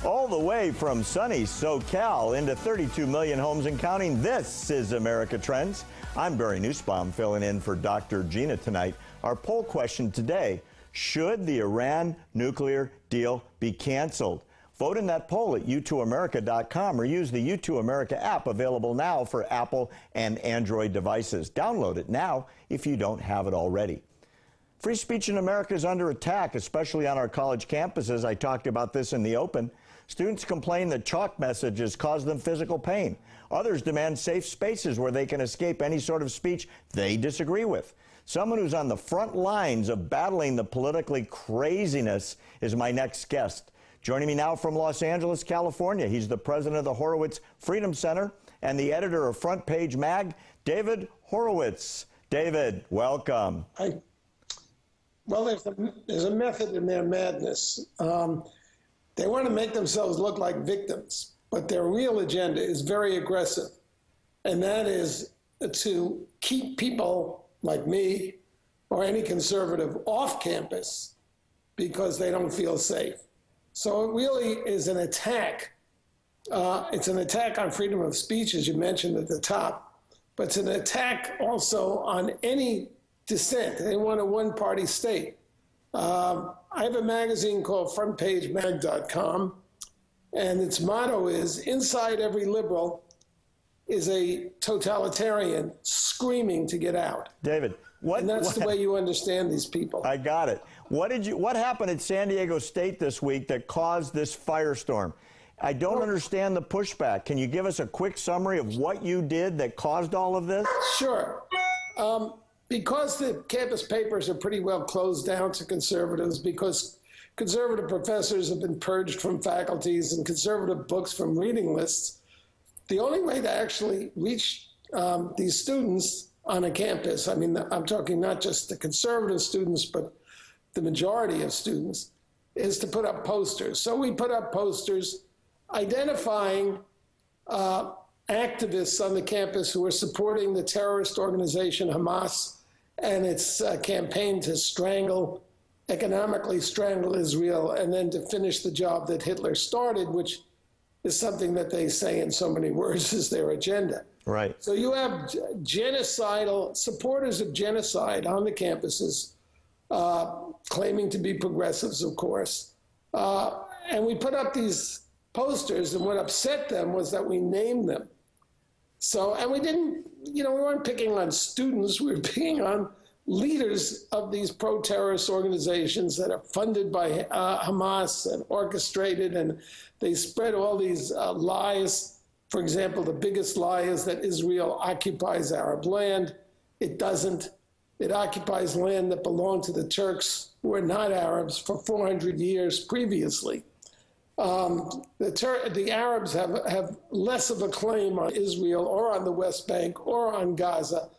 All the way from sunny SoCal into 32 million homes and counting, this is America Trends. I'm Barry Nussbaum filling in for Dr. Gina tonight. Our poll question today, should the Iran nuclear deal be canceled? Vote in that poll at YouTooAmerica.com or use the Youtoo America app, available now for Apple and Android devices. Download it now if you don't have it already. Free speech in America is under attack, especially on our college campuses. I talked about this in the open. Students complain that chalk messages cause them physical pain. Others demand safe spaces where they can escape any sort of speech they disagree with. Someone who's on the front lines of battling the politically craziness is my next guest. Joining me now from Los Angeles, California, he's the president of the Horowitz Freedom Center and the editor of Front Page Mag, David Horowitz. David, welcome. Hi. Well, there's a method in their madness. They want to make themselves look like victims, but their real agenda is very aggressive, and that is to keep people like me or any conservative off campus because they don't feel safe. So it really is an attack. It's an attack on freedom of speech, as you mentioned at the top, but it's an attack also on any dissent. They want a one-party state. I have a magazine called frontpagemag.com, and its motto is, inside every liberal is a totalitarian screaming to get out. David, and that's the way you understand these people. I got it. What happened at San Diego State this week that caused this firestorm? I don't understand the pushback. Can you give us a quick summary of what you did that caused all of this? Sure. Because the campus papers are pretty well closed down to conservatives, because conservative professors have been purged from faculties and conservative books from reading lists, the only way to actually reach these students on a campus, I mean, I'm talking not just the conservative students, but the majority of students, is to put up posters. So we put up posters identifying activists on the campus who are supporting the terrorist organization Hamas and its campaign to economically strangle Israel, and then to finish the job that Hitler started, which is something that they say in so many words is their agenda. Right. So you have genocidal supporters of genocide on the campuses, claiming to be progressives, of course. And we put up these posters, and what upset them was that we named them. So, and we didn't, we weren't picking on students, we were picking on leaders of these pro-terrorist organizations that are funded by Hamas and orchestrated, and they spread all these lies. For example, the biggest lie is that Israel occupies Arab land. It doesn't. It occupies land that belonged to the Turks, who are not Arabs, for 400 years previously. The Arabs have less of a claim on Israel or on the West Bank or on Gaza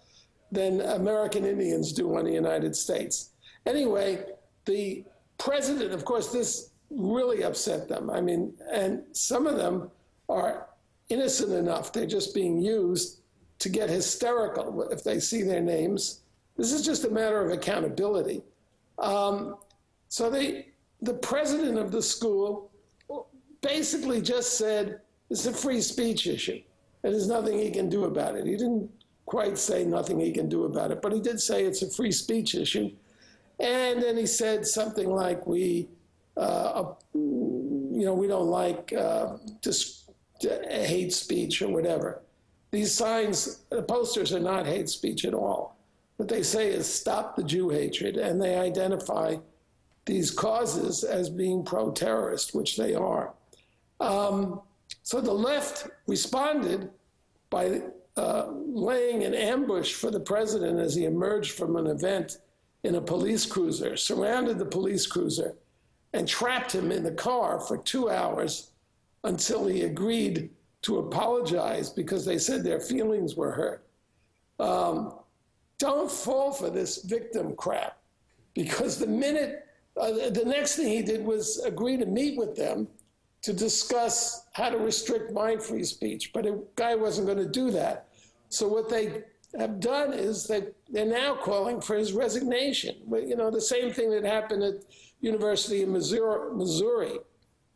than American Indians do on the United States. Anyway, the president, of course, this really upset them. I mean, and some of them are innocent enough. They're just being used to get hysterical if they see their names. This is just a matter of accountability. So the president of the school basically just said, it's a free speech issue, and there's nothing he can do about it. He didn't quite say nothing he can do about it, but he did say it's a free speech issue. And then he said something like, we don't like hate speech or whatever. These signs, the posters are not hate speech at all. What they say is stop the Jew hatred, and they identify these causes as being pro-terrorist, which they are. So the left responded by laying an ambush for the president as he emerged from an event in a police cruiser, surrounded the police cruiser, and trapped him in the car for 2 hours until he agreed to apologize because they said their feelings were hurt. Don't fall for this victim crap, because the next thing he did was agree to meet with them to discuss how to restrict mind-free speech, but a guy wasn't going to do that. So what they have done is they're now calling for his resignation. The same thing that happened at University of Missouri.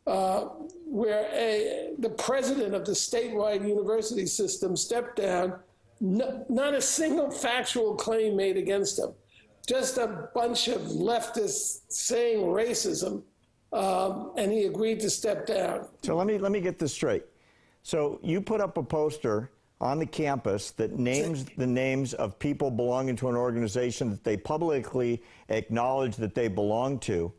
where the president of the statewide university system stepped down. Not a single factual claim made against him, just a bunch of leftists saying racism, and he agreed to step down. So let me get this straight. So you put up a poster on the campus that names the names of people belonging to an organization that they publicly acknowledge that they belong to,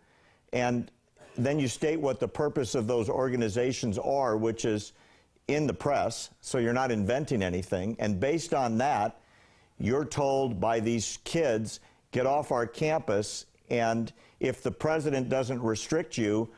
and then you state what the purpose of those organizations are, which is in the press, so you're not inventing anything. And based on that, you're told by these kids, get off our campus, and if the president doesn't restrict you,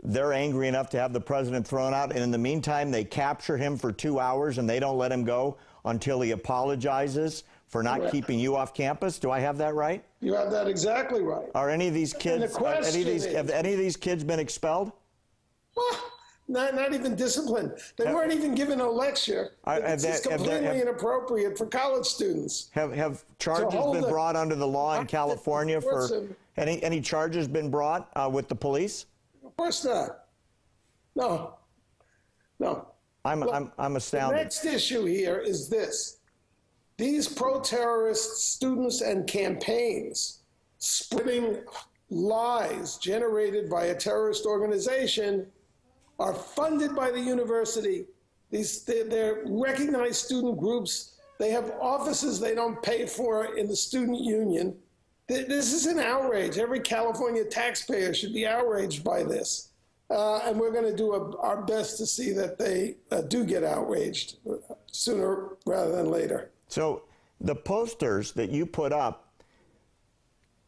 they're angry enough to have the president thrown out, and in the meantime, they capture him for 2 hours and they don't let him go until he apologizes for not keeping you off campus. Do I have that right? You have that exactly right. Are any of these kids, have any of these kids been expelled? Not even disciplined. They weren't even given a lecture. It's completely inappropriate for college students. Have charges been brought under the law in California for any charges been brought with the police? Of course not. No. I'm astounded. The next issue here is this. These pro-terrorist students and campaigns spreading lies generated by a terrorist organization are funded by the university. They're recognized student groups. They have offices they don't pay for in the student union. This is an outrage. Every California taxpayer should be outraged by this. And we're going to do our best to see that they do get outraged sooner rather than later. So the posters that you put up,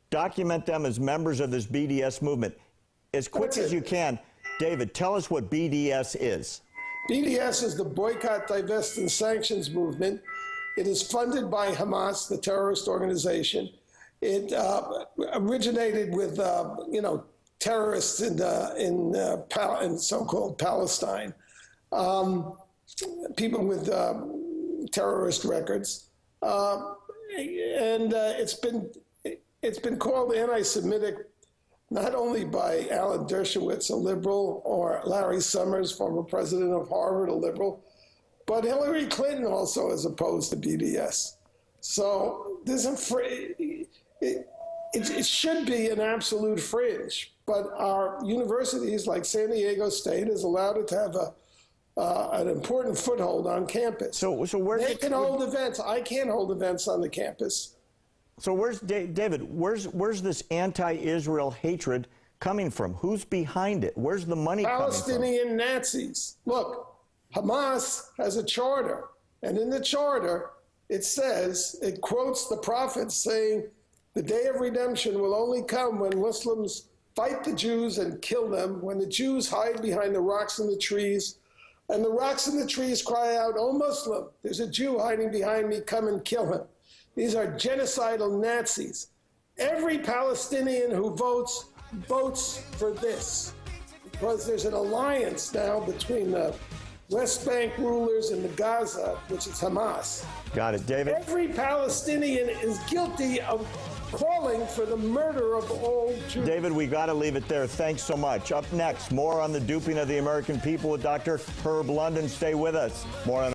document them as members of this BDS movement. As quick as you can, David, tell us what BDS is. BDS is the Boycott, Divest, and Sanctions movement. It is funded by Hamas, the terrorist organization. It originated with, terrorists in so-called Palestine, people with terrorist records, and it's been called anti-Semitic, not only by Alan Dershowitz, a liberal, or Larry Summers, former president of Harvard, a liberal, but Hillary Clinton also is opposed to BDS. So there's it should be an absolute fringe, but our universities, like San Diego State, has allowed it to have an important foothold on campus. So where they can hold events. I can't hold events on the campus. So where's David? Where's this anti-Israel hatred coming from? Who's behind it? Where's the money coming from? Palestinian Nazis. Look, Hamas has a charter, and in the charter it says, it quotes the prophets saying, the day of redemption will only come when Muslims fight the Jews and kill them, when the Jews hide behind the rocks and the trees, and the rocks and the trees cry out, "O Muslim, there's a Jew hiding behind me, come and kill him." These are genocidal Nazis. Every Palestinian who votes for this, because there's an alliance now between the West Bank rulers and the Gaza, which is Hamas. Got it, David. Every Palestinian is guilty of calling for the murder of all Jews. David, we got to leave it there. Thanks so much. Up next, more on the duping of the American people with Dr. Herb London. Stay with us. More on